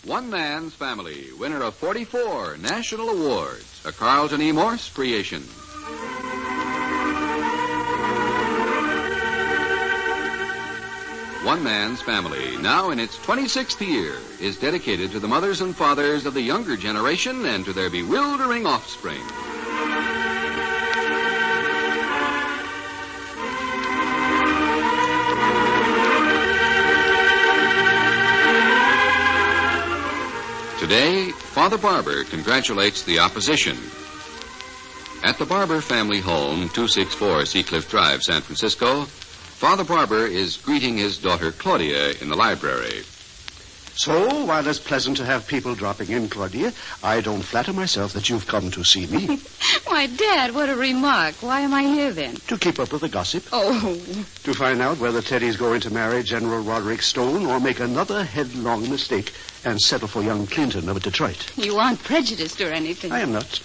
One Man's Family, winner of 44 national awards, a Carlton E. Morse creation. One Man's Family, now in its 26th year, is dedicated to the mothers and fathers of the younger generation and to their bewildering offspring. Today, Father Barbour congratulates the opposition. At the Barbour family home, 264 Seacliff Drive, San Francisco, Father Barbour is greeting his daughter Claudia in the library. So, while it's pleasant to have people dropping in, Claudia, I don't flatter myself that you've come to see me. Why, Dad, what a remark. Why am I here, then? To keep up with the gossip. Oh. To find out whether Teddy's going to marry General Roderick Stone or make another headlong mistake and settle for young Clinton of Detroit. You aren't prejudiced or anything. I am not.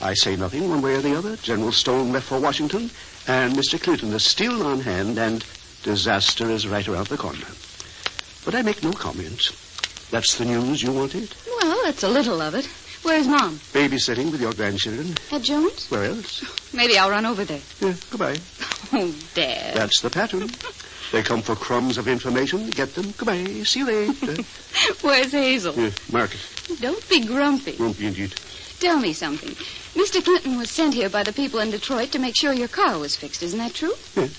I say nothing one way or the other. General Stone left for Washington, and Mr. Clinton is still on hand, and disaster is right around the corner. But I make no comment. That's the news you wanted? Well, that's a little of it. Where's Mom? Babysitting with your grandchildren. At Jones? Where else? Maybe I'll run over there. Yeah, goodbye. Oh, Dad. That's the pattern. They come for crumbs of information, get them, goodbye, see you later. Where's Hazel? Market. Don't be grumpy. Grumpy indeed. Tell me something. Mr. Clinton was sent here by the people in Detroit to make sure your car was fixed. Isn't that true? Yeah.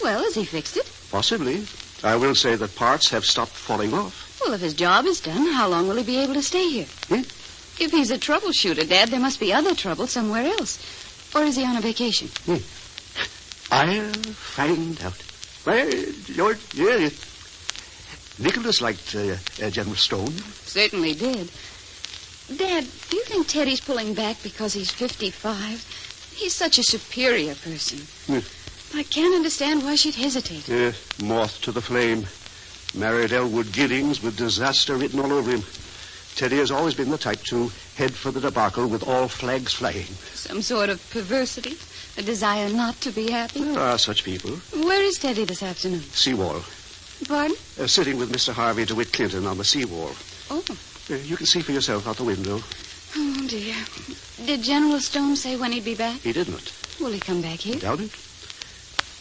Well, has he fixed it? Possibly. I will say that parts have stopped falling off. Well, if his job is done, how long will he be able to stay here? If he's a troubleshooter, Dad, there must be other trouble somewhere else. Or is he on a vacation? I'll find out. Well, Lord, yeah. Nicholas liked General Stone. Certainly did. Dad, do you think Teddy's pulling back because he's 55? He's such a superior person. I can't understand why she'd hesitate. Moth to the flame. Married Elwood Giddings with disaster written all over him. Teddy has always been the type to head for the debacle with all flags flying. Some sort of perversity? A desire not to be happy? There are such people. Where is Teddy this afternoon? Seawall. Pardon? Sitting with Mr. Harvey DeWitt Clinton on the seawall. Oh. You can see for yourself out the window. Oh, dear. Did General Stone say when he'd be back? He did not. Will he come back here? Doubt it.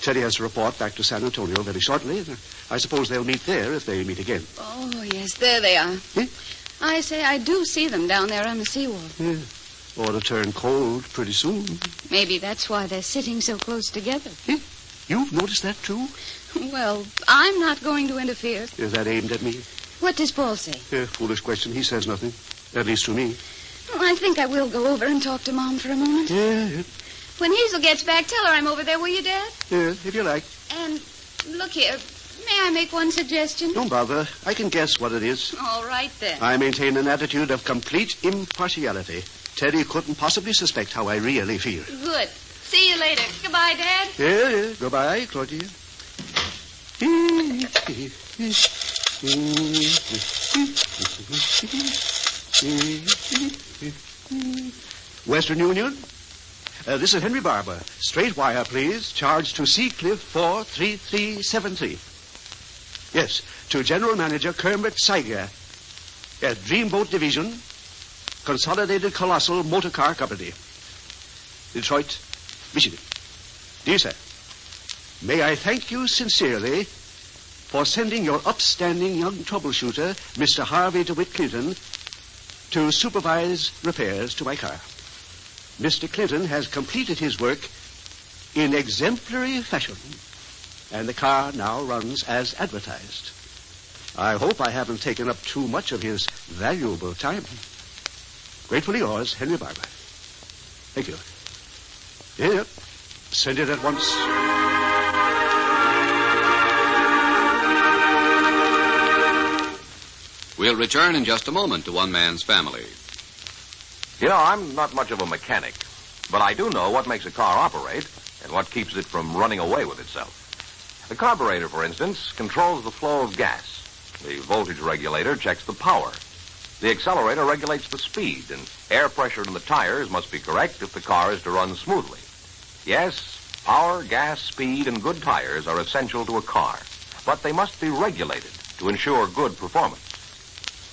Teddy has to report back to San Antonio very shortly. I suppose they'll meet there if they meet again. Oh, yes, there they are. I say, I do see them down there on the seawall. Ought to turn cold pretty soon. Maybe that's why they're sitting so close together. You've noticed that, too? Well, I'm not going to interfere. Is that aimed at me? What does Paul say? Foolish question. He says nothing. At least to me. Well, I think I will go over and talk to Mom for a moment. Yeah. When Hazel gets back, tell her I'm over there, will you, Dad? Yeah, if you like. And look here, may I make one suggestion? Don't bother. I can guess what it is. All right, then. I maintain an attitude of complete impartiality. Teddy couldn't possibly suspect how I really feel. Good. See you later. Goodbye, Dad. Yeah. Goodbye, Claudia. Western Union? This is Henry Barbour. Straight wire, please. Charge to Seacliff 43373. Yes, to General Manager Kermit Saiger. Yes, Dreamboat Division, Consolidated Colossal Motor Car Company. Detroit, Michigan. Dear sir, may I thank you sincerely for sending your upstanding young troubleshooter, Mr. Harvey DeWitt Clinton, to supervise repairs to my car. Mr. Clinton has completed his work in exemplary fashion, and the car now runs as advertised. I hope I haven't taken up too much of his valuable time. Gratefully yours, Henry Barbour. Thank you. Here, send it at once. We'll return in just a moment to One Man's Family. You know, I'm not much of a mechanic, but I do know what makes a car operate and what keeps it from running away with itself. The carburetor, for instance, controls the flow of gas. The voltage regulator checks the power. The accelerator regulates the speed, and air pressure in the tires must be correct if the car is to run smoothly. Yes, power, gas, speed, and good tires are essential to a car, but they must be regulated to ensure good performance.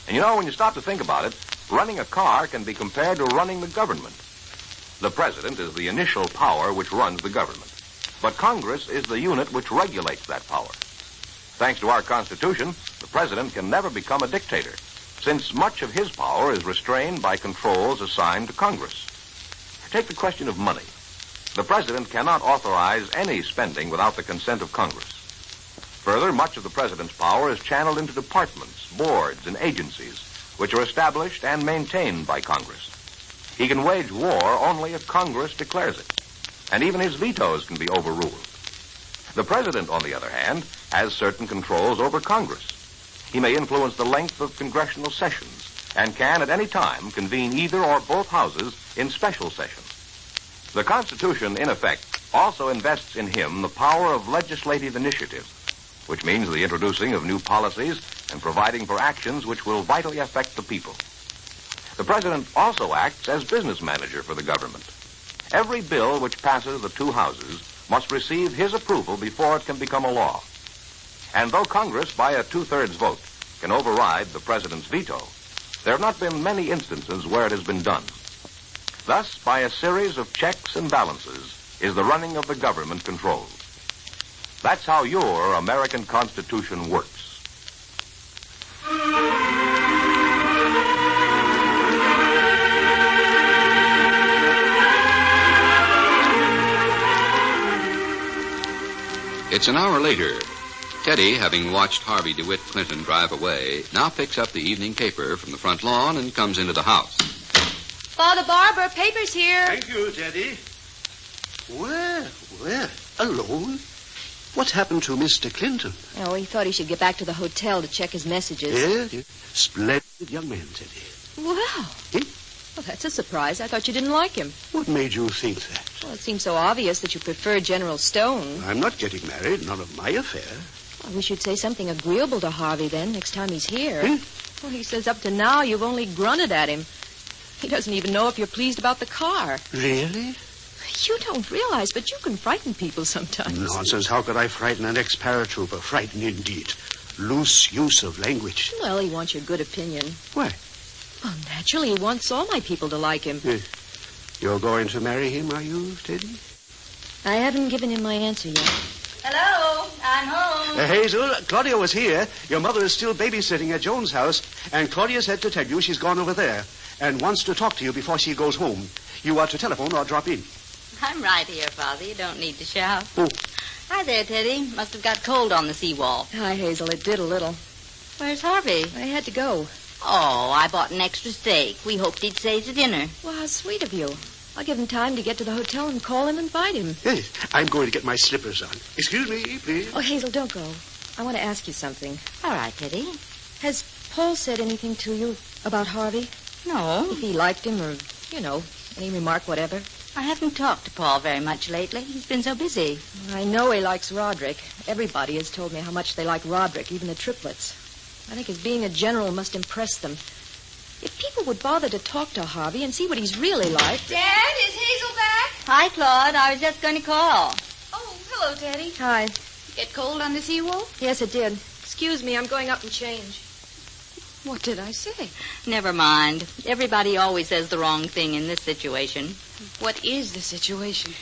And You know, when you stop to think about it, running a car can be compared to running the government. The president is the initial power which runs the government. But Congress is the unit which regulates that power. Thanks to our Constitution, the president can never become a dictator, since much of his power is restrained by controls assigned to Congress. Take the question of money. The president cannot authorize any spending without the consent of Congress. Further, much of the president's power is channeled into departments, boards, and agencies, which are established and maintained by Congress. He can wage war only if Congress declares it, and even his vetoes can be overruled. The president, on the other hand, has certain controls over Congress. He may influence the length of congressional sessions and can at any time convene either or both houses in special sessions. The Constitution, in effect, also invests in him the power of legislative initiative, which means the introducing of new policies and providing for actions which will vitally affect the people. The president also acts as business manager for the government. Every bill which passes the two houses must receive his approval before it can become a law. And though Congress, by a two-thirds vote, can override the president's veto, there have not been many instances where it has been done. Thus, by a series of checks and balances, is the running of the government controlled. That's how your American Constitution works. It's an hour later. Teddy, having watched Harvey DeWitt Clinton drive away, now picks up the evening paper from the front lawn and comes into the house. Father Barbour, paper's here. Thank you, Teddy. Well, alone? What happened to Mr. Clinton? Oh, he thought he should get back to the hotel to check his messages. Yeah, splendid young man, Teddy. Wow. Well, that's a surprise. I thought you didn't like him. What made you think that? Well, it seems so obvious that you prefer General Stone. I'm not getting married. None of my affair. I wish you'd say something agreeable to Harvey, then, next time he's here. Hmm? Well, he says up to now you've only grunted at him. He doesn't even know if you're pleased about the car. Really? You don't realize, but you can frighten people sometimes. Nonsense. How could I frighten an ex-paratrooper? Frighten indeed. Loose use of language. Well, he wants your good opinion. Why? Well, naturally, he wants all my people to like him. You're going to marry him, are you, Teddy? I haven't given him my answer yet. Hello, I'm home. Hazel, Claudia was here. Your mother is still babysitting at Joan's house, and Claudia said to tell you she's gone over there and wants to talk to you before she goes home. You are to telephone or drop in. I'm right here, Father. You don't need to shout. Oh. Hi there, Teddy. Must have got cold on the seawall. Hi, Hazel. It did a little. Where's Harvey? I had to go. Oh, I bought an extra steak. We hoped he'd stay to dinner. Well, how sweet of you. I'll give him time to get to the hotel and call him and invite him. Yes, I'm going to get my slippers on. Excuse me, please. Oh, Hazel, don't go. I want to ask you something. All right, Teddy. Has Paul said anything to you about Harvey? No, If he liked him or, any remark, whatever? I haven't talked to Paul very much lately. He's been so busy. I know he likes Roderick. Everybody has told me how much they like Roderick, even the triplets. I think his being a general must impress them. If people would bother to talk to Harvey and see what he's really like... Dad, is Hazel back? Hi, Claude. I was just going to call. Oh, hello, Teddy. Hi. Get cold on the seawall? Yes, it did. Excuse me, I'm going up and change. What did I say? Never mind. Everybody always says the wrong thing in this situation. What is the situation?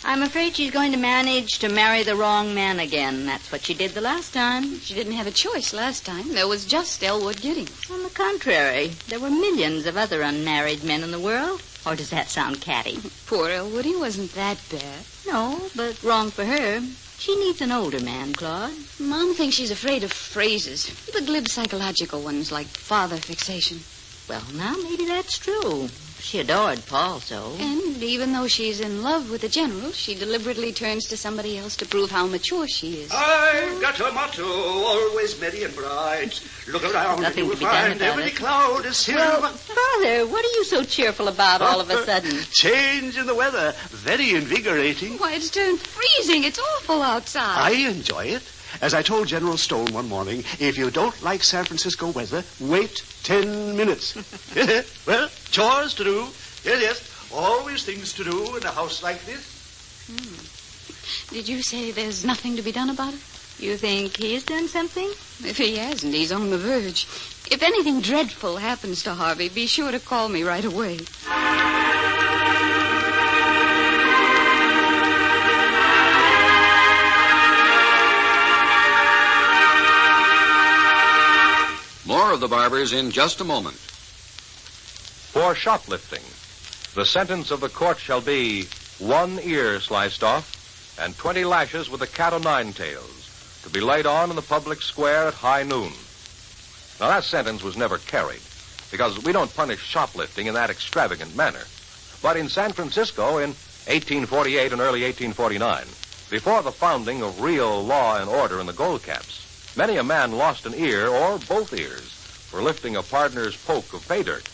I'm afraid she's going to manage to marry the wrong man again. That's what she did the last time. She didn't have a choice last time. There was just Elwood Giddings. On the contrary, there were millions of other unmarried men in the world. Or does that sound catty? Poor Elwood, he wasn't that bad. No, but wrong for her. She needs an older man, Claude. Mom thinks she's afraid of phrases. The glib psychological ones like father fixation. Well, now, maybe that's true. She adored Paul so. And even though she's in love with the general, she deliberately turns to somebody else to prove how mature she is. I've got a motto, always merry and bright. Look around and Nothing you will to be done find about every it. cloud is silver. Well, Father, what are you so cheerful about all of a sudden? Change in the weather. Very invigorating. Why, it's turned freezing. It's awful outside. I enjoy it. As I told General Stone one morning, if you don't like San Francisco weather, wait 10 minutes. Well, chores to do. Yes. Always things to do in a house like this. Did you say there's nothing to be done about it? You think he's done something? If he hasn't, he's on the verge. If anything dreadful happens to Harvey, be sure to call me right away. More of the Barbours in just a moment. For shoplifting, the sentence of the court shall be 1 ear sliced off and 20 lashes with a cat o' nine tails, to be laid on in the public square at high noon. Now, that sentence was never carried, because we don't punish shoplifting in that extravagant manner. But in San Francisco in 1848 and early 1849, before the founding of real law and order in the gold caps, many a man lost an ear or both ears for lifting a partner's poke of pay dirt.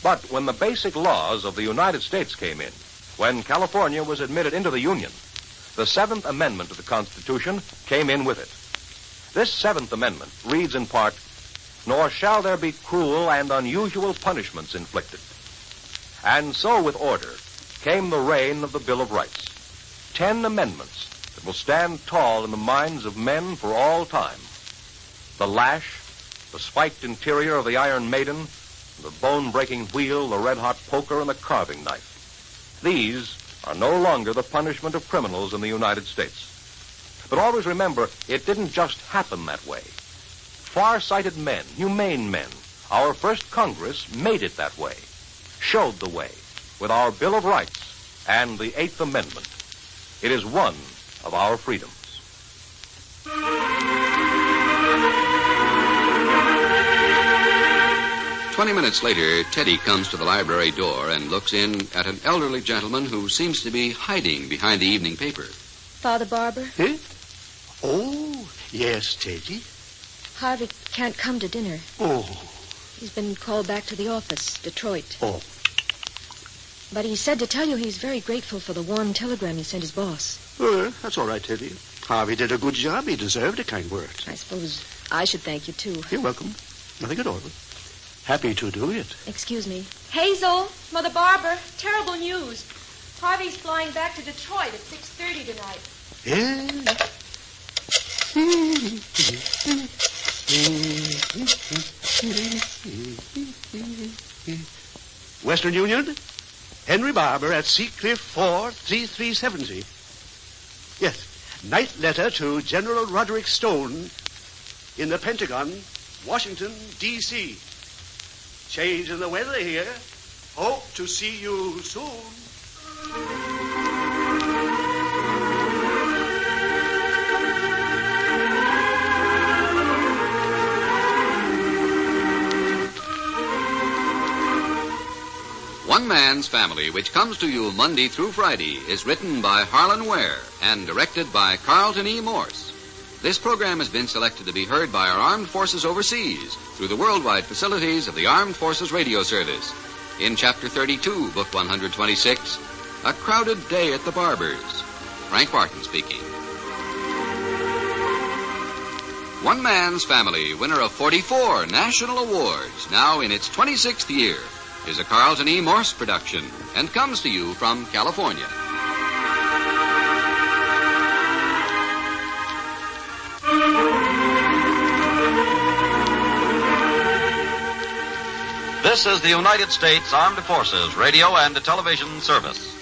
But when the basic laws of the United States came in, when California was admitted into the Union, the 7th Amendment to the Constitution came in with it. This 7th Amendment reads in part, "Nor shall there be cruel and unusual punishments inflicted." And so with order came the reign of the Bill of Rights. 10 amendments that will stand tall in the minds of men for all time. The lash, the spiked interior of the Iron Maiden, the bone-breaking wheel, the red-hot poker, and the carving knife. These are no longer the punishment of criminals in the United States. But always remember, it didn't just happen that way. Far-sighted men, humane men, our first Congress made it that way, showed the way with our Bill of Rights and the 8th Amendment. It is one of our freedoms. 20 minutes later, Teddy comes to the library door and looks in at an elderly gentleman who seems to be hiding behind the evening paper. Father Barbour? Eh? Oh, yes, Teddy. Harvey can't come to dinner. Oh. He's been called back to the office, Detroit. Oh. But he said to tell you he's very grateful for the warm telegram you sent his boss. That's all right, Teddy. Harvey did a good job. He deserved a kind word. I suppose I should thank you, too. You're welcome. Nothing at all. Happy to do it. Excuse me. Hazel, Mother Barbour, terrible news. Harvey's flying back to Detroit at 6:30 tonight. Western Union, Henry Barbour at Seacliff 43370. Yes, night letter to General Roderick Stone in the Pentagon, Washington, D.C. Change in the weather here. Hope to see you soon. One Man's Family, which comes to you Monday through Friday, is written by Harlan Ware and directed by Carlton E. Morse. This program has been selected to be heard by our armed forces overseas through the worldwide facilities of the Armed Forces Radio Service. In Chapter 32, Book 126, A Crowded Day at the Barbours. Frank Barton speaking. One Man's Family, winner of 44 national awards, now in its 26th year, is a Carlton E. Morse production and comes to you from California. This is the United States Armed Forces Radio and Television Service.